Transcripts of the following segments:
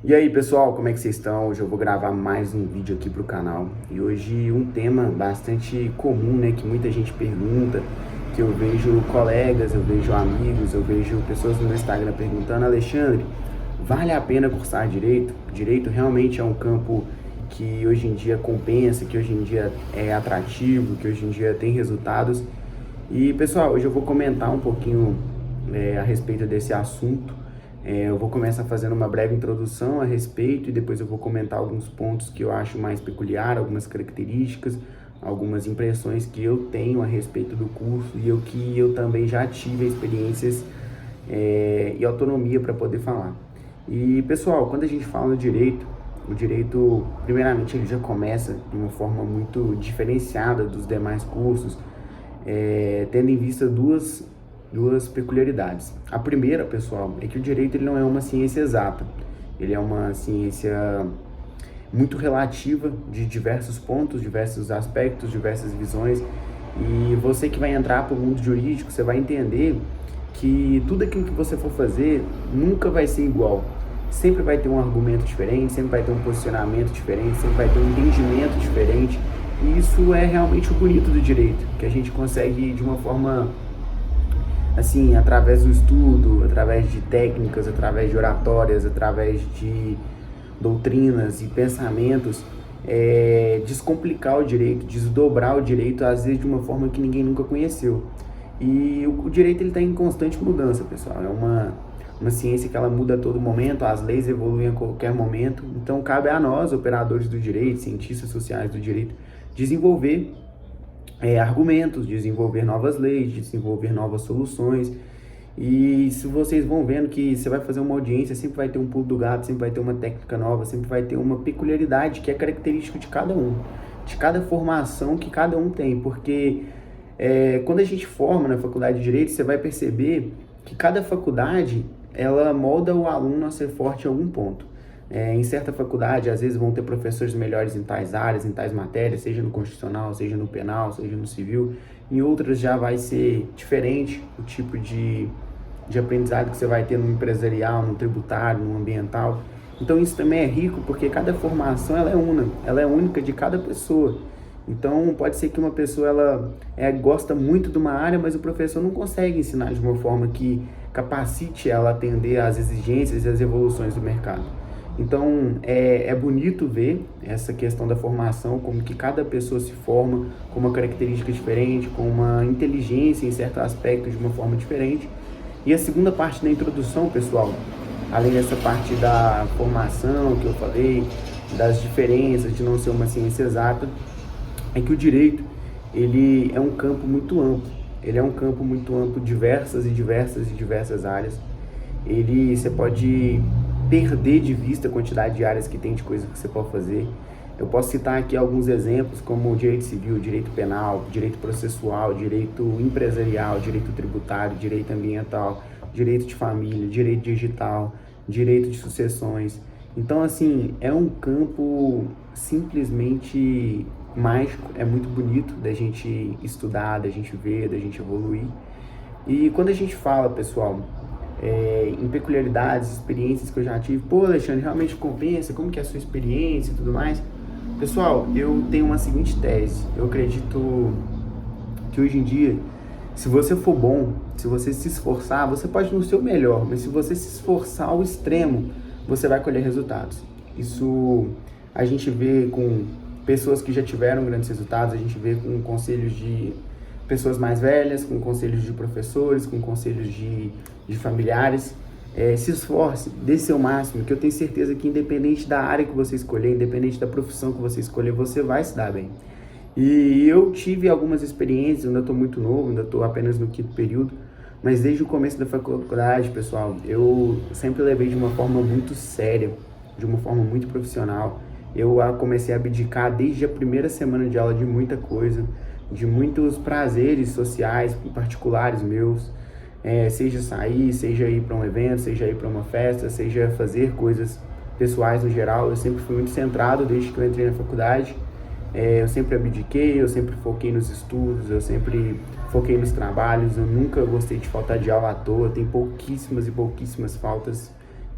E aí pessoal, como é que vocês estão? Hoje eu vou gravar mais um vídeo aqui pro canal. E hoje um tema bastante comum, né, que muita gente pergunta, que eu vejo colegas, eu vejo amigos, eu vejo pessoas no meu Instagram perguntando: Alexandre, vale a pena cursar Direito? Direito realmente é um campo que hoje em dia compensa, que hoje em dia é atrativo, que hoje em dia tem resultados. E pessoal, hoje eu vou comentar um pouquinho a respeito desse assunto. Eu vou começar fazendo uma breve introdução a respeito e depois eu vou comentar alguns pontos que eu acho mais peculiar, algumas características, algumas impressões que eu tenho a respeito do curso e que eu também já tive experiências e autonomia para poder falar. E pessoal, quando a gente fala no direito, o direito, primeiramente, ele já começa de uma forma muito diferenciada dos demais cursos, tendo em vista duas peculiaridades. A primeira, pessoal, é que o direito ele não é uma ciência exata. Ele é uma ciência muito relativa de diversos pontos, diversos aspectos, diversas visões. E você que vai entrar para o mundo jurídico, você vai entender que tudo aquilo que você for fazer nunca vai ser igual. Sempre vai ter um argumento diferente, sempre vai ter um posicionamento diferente, sempre vai ter um entendimento diferente. E isso é realmente o bonito do direito, que a gente consegue de uma forma assim, através do estudo, através de técnicas, através de oratórias, através de doutrinas e pensamentos, descomplicar o direito, desdobrar o direito, às vezes de uma forma que ninguém nunca conheceu. E o direito está em constante mudança, pessoal. É uma ciência que ela muda a todo momento, as leis evoluem a qualquer momento. Então, cabe a nós, operadores do direito, cientistas sociais do direito, desenvolver argumentos, desenvolver novas leis, desenvolver novas soluções. E se vocês vão vendo que você vai fazer uma audiência, sempre vai ter um pulo do gato, sempre vai ter uma técnica nova, sempre vai ter uma peculiaridade que é característica de cada um, de cada formação que cada um tem, porque quando a gente forma na faculdade de Direito, você vai perceber que cada faculdade, ela molda o aluno a ser forte em algum ponto. Em certa faculdade, às vezes vão ter professores melhores em tais áreas, em tais matérias, seja no constitucional, seja no penal, seja no civil. Em outras já vai ser diferente o tipo de aprendizado que você vai ter no empresarial, no tributário, no ambiental. Então isso também é rico porque cada formação ela é única de cada pessoa. Então pode ser que uma pessoa ela gosta muito de uma área, mas o professor não consegue ensinar de uma forma que capacite ela a atender às exigências e às evoluções do mercado. Então é bonito ver essa questão da formação, como que cada pessoa se forma com uma característica diferente, com uma inteligência em certo aspecto de uma forma diferente. E a segunda parte da introdução, pessoal, além dessa parte da formação que eu falei, das diferenças de não ser uma ciência exata, é que o direito ele é um campo muito amplo. Ele é um campo muito amplo, diversas áreas. Você pode perder de vista a quantidade de áreas que tem de coisa que você pode fazer. Eu posso citar aqui alguns exemplos, como direito civil, direito penal, direito processual, direito empresarial, direito tributário, direito ambiental, direito de família, direito digital, direito de sucessões. Então, assim, é um campo simplesmente mágico, é muito bonito da gente estudar, da gente ver, da gente evoluir. E quando a gente fala, pessoal, em peculiaridades, experiências que eu já tive, pô, Alexandre, realmente compensa? Como que é a sua experiência e tudo mais? Pessoal, eu tenho uma seguinte tese. Eu acredito que hoje em dia, se você for bom, se você se esforçar, você pode não ser o melhor, mas se você se esforçar ao extremo, você vai colher resultados. Isso a gente vê com pessoas que já tiveram grandes resultados, a gente vê com conselhos de pessoas mais velhas, com conselhos de professores, com conselhos de familiares. Se esforce, dê seu máximo, que eu tenho certeza que independente da área que você escolher, independente da profissão que você escolher, você vai se dar bem. E eu tive algumas experiências, ainda estou muito novo, ainda estou apenas no quinto período, mas desde o começo da faculdade, pessoal, eu sempre levei de uma forma muito séria, de uma forma muito profissional. Eu comecei a abdicar desde a primeira semana de aula de muita coisa, de muitos prazeres sociais, particulares meus, seja sair, seja ir para um evento, seja ir para uma festa, seja fazer coisas pessoais no geral. Eu sempre fui muito centrado desde que eu entrei na faculdade. Eu sempre abdiquei, eu sempre foquei nos estudos, eu sempre foquei nos trabalhos, eu nunca gostei de faltar de aula à toa, tem pouquíssimas faltas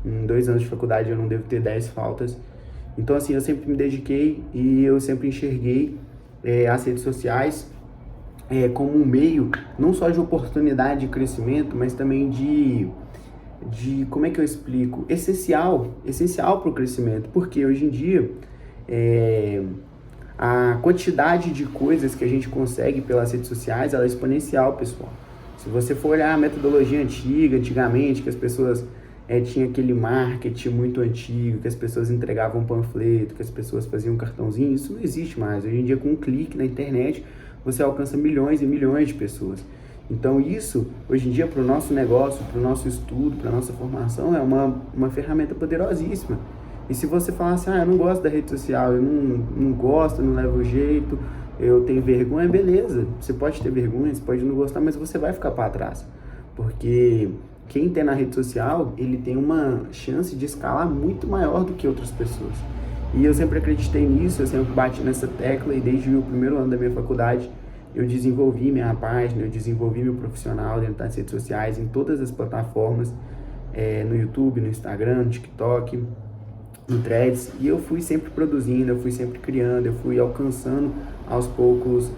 Em 2 anos de faculdade eu não devo ter 10 faltas. Então, assim, eu sempre me dediquei e eu sempre enxerguei as redes sociais como um meio não só de oportunidade de crescimento, mas também como é que eu explico? Essencial para o crescimento, porque hoje em dia é, a quantidade de coisas que a gente consegue pelas redes sociais, ela é exponencial, pessoal. Se você for olhar a metodologia antigamente, que as pessoas tinham aquele marketing muito antigo, que as pessoas entregavam panfleto, que as pessoas faziam cartãozinho, isso não existe mais. Hoje em dia, com um clique na internet, você alcança milhões e milhões de pessoas. Então isso, hoje em dia, para o nosso negócio, para o nosso estudo, para a nossa formação, é uma ferramenta poderosíssima. E se você falar assim, eu não gosto da rede social, eu não gosto, não levo jeito, eu tenho vergonha, beleza. Você pode ter vergonha, você pode não gostar, mas você vai ficar para trás. Porque quem tem na rede social, ele tem uma chance de escalar muito maior do que outras pessoas. E eu sempre acreditei nisso, eu sempre bati nessa tecla e desde o primeiro ano da minha faculdade, eu desenvolvi minha página, eu desenvolvi meu profissional dentro das redes sociais, em todas as plataformas, no YouTube, no Instagram, no TikTok, no Threads, e eu fui sempre produzindo, eu fui sempre criando, eu fui alcançando aos poucos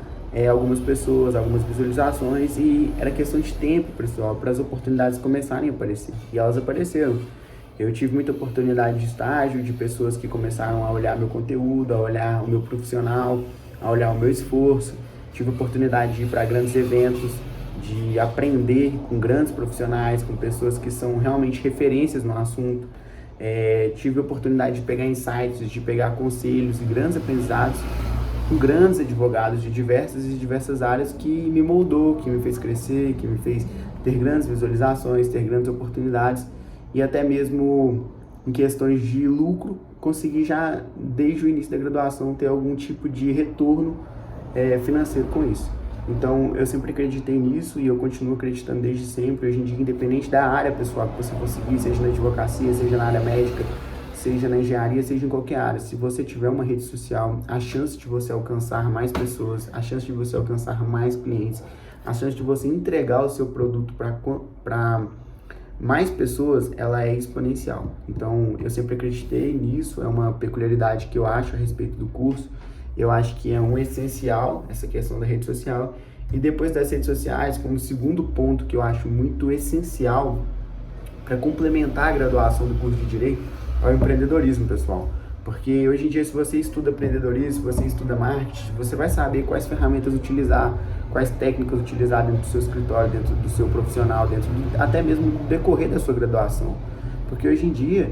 algumas pessoas, algumas visualizações, e era questão de tempo, pessoal, para as oportunidades começarem a aparecer, e elas apareceram. Eu tive muita oportunidade de estágio, de pessoas que começaram a olhar meu conteúdo, a olhar o meu profissional, a olhar o meu esforço. Tive oportunidade de ir para grandes eventos, de aprender com grandes profissionais, com pessoas que são realmente referências no assunto. Tive a oportunidade de pegar insights, de pegar conselhos e grandes aprendizados com grandes advogados de diversas áreas que me moldou, que me fez crescer, que me fez ter grandes visualizações, ter grandes oportunidades e até mesmo em questões de lucro, conseguir já desde o início da graduação ter algum tipo de retorno financeiro com isso. Então eu sempre acreditei nisso e eu continuo acreditando desde sempre. Hoje em dia, independente da área, pessoal, que você for seguir, seja na advocacia, seja na área médica, seja na engenharia, seja em qualquer área, se você tiver uma rede social, a chance de você alcançar mais pessoas, a chance de você alcançar mais clientes, a chance de você entregar o seu produto para mais pessoas, ela é exponencial. Então eu sempre acreditei nisso, é uma peculiaridade que eu acho a respeito do curso. Eu acho que é um essencial essa questão da rede social. E depois das redes sociais, como segundo ponto que eu acho muito essencial para complementar a graduação do curso de Direito, é o empreendedorismo, pessoal. Porque hoje em dia, se você estuda empreendedorismo, se você estuda marketing, você vai saber quais ferramentas utilizar, quais técnicas utilizar dentro do seu escritório, dentro do seu profissional, até mesmo no decorrer da sua graduação. Porque hoje em dia,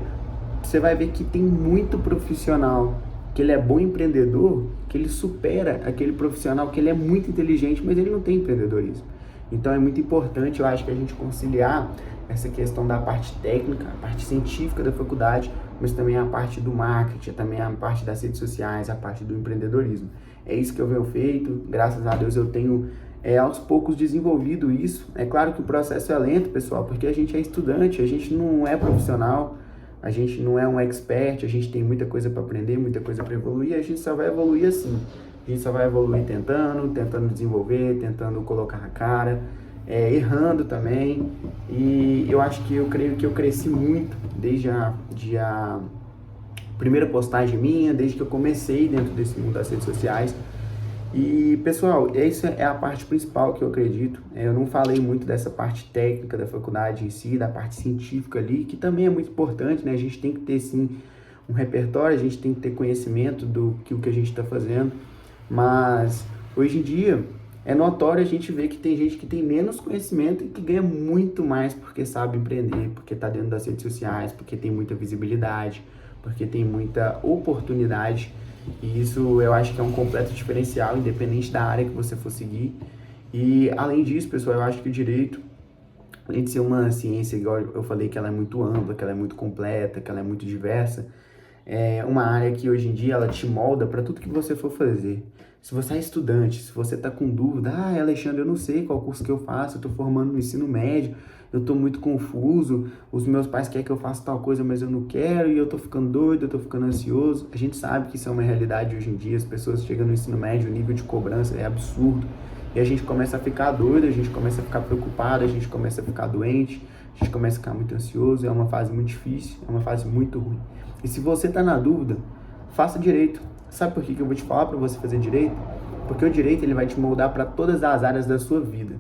você vai ver que tem muito profissional que ele é bom empreendedor, que ele supera aquele profissional que ele é muito inteligente, mas ele não tem empreendedorismo. Então é muito importante, eu acho, que a gente conciliar essa questão da parte técnica, a parte científica da faculdade, mas também a parte do marketing, também a parte das redes sociais, a parte do empreendedorismo. É isso que eu venho feito, graças a Deus eu tenho aos poucos desenvolvido isso. É claro que o processo é lento, pessoal, porque a gente é estudante, a gente não é profissional, a gente não é um expert, a gente tem muita coisa para aprender, muita coisa para evoluir, a gente só vai evoluir assim. A gente só vai evoluir tentando desenvolver, tentando colocar a cara, errando também. E eu acho que eu creio que eu cresci muito desde a primeira postagem minha, desde que eu comecei dentro desse mundo das redes sociais. E, pessoal, essa é a parte principal que eu acredito. Eu não falei muito dessa parte técnica da faculdade em si, da parte científica ali, que também é muito importante, né? A gente tem que ter, sim, um repertório, a gente tem que ter conhecimento do que o que a gente está fazendo. Mas, hoje em dia, é notório a gente ver que tem gente que tem menos conhecimento e que ganha muito mais porque sabe empreender, porque está dentro das redes sociais, porque tem muita visibilidade, porque tem muita oportunidade. E isso eu acho que é um completo diferencial, independente da área que você for seguir. E além disso, pessoal, eu acho que o direito, além de ser uma ciência, igual eu falei, que ela é muito ampla, que ela é muito completa, que ela é muito diversa, é uma área que hoje em dia ela te molda para tudo que você for fazer. Se você é estudante, se você está com dúvida, Alexandre, eu não sei qual curso que eu faço, eu estou formando no ensino médio, eu estou muito confuso, os meus pais querem que eu faça tal coisa, mas eu não quero, e eu estou ficando doido, eu estou ficando ansioso. A gente sabe que isso é uma realidade hoje em dia, as pessoas chegam no ensino médio, o nível de cobrança é absurdo, e a gente começa a ficar doido, a gente começa a ficar preocupado, a gente começa a ficar doente, a gente começa a ficar muito ansioso, é uma fase muito difícil, é uma fase muito ruim. E se você está na dúvida, faça direito. Sabe por que eu vou te falar para você fazer direito? Porque o direito ele vai te moldar para todas as áreas da sua vida.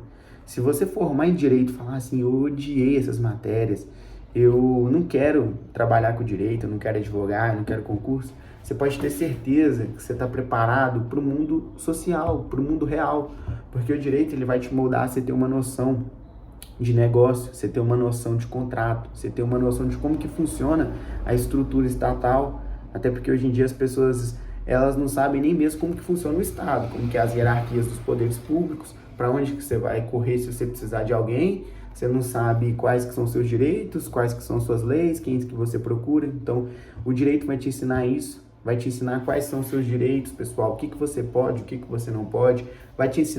Se você formar em direito e falar assim, eu odiei essas matérias, eu não quero trabalhar com direito, eu não quero advogar, eu não quero concurso, você pode ter certeza que você está preparado para o mundo social, para o mundo real. Porque o direito ele vai te moldar a você ter uma noção de negócio, você ter uma noção de contrato, você ter uma noção de como que funciona a estrutura estatal, até porque hoje em dia as pessoas elas não sabem nem mesmo como que funciona o Estado, como que é as hierarquias dos poderes públicos, para onde que você vai correr se você precisar de alguém, você não sabe quais que são seus direitos, quais que são suas leis, quem que você procura. Então, o direito vai te ensinar isso, vai te ensinar quais são os seus direitos, pessoal, o que que você pode, o que que você não pode, vai te ensinar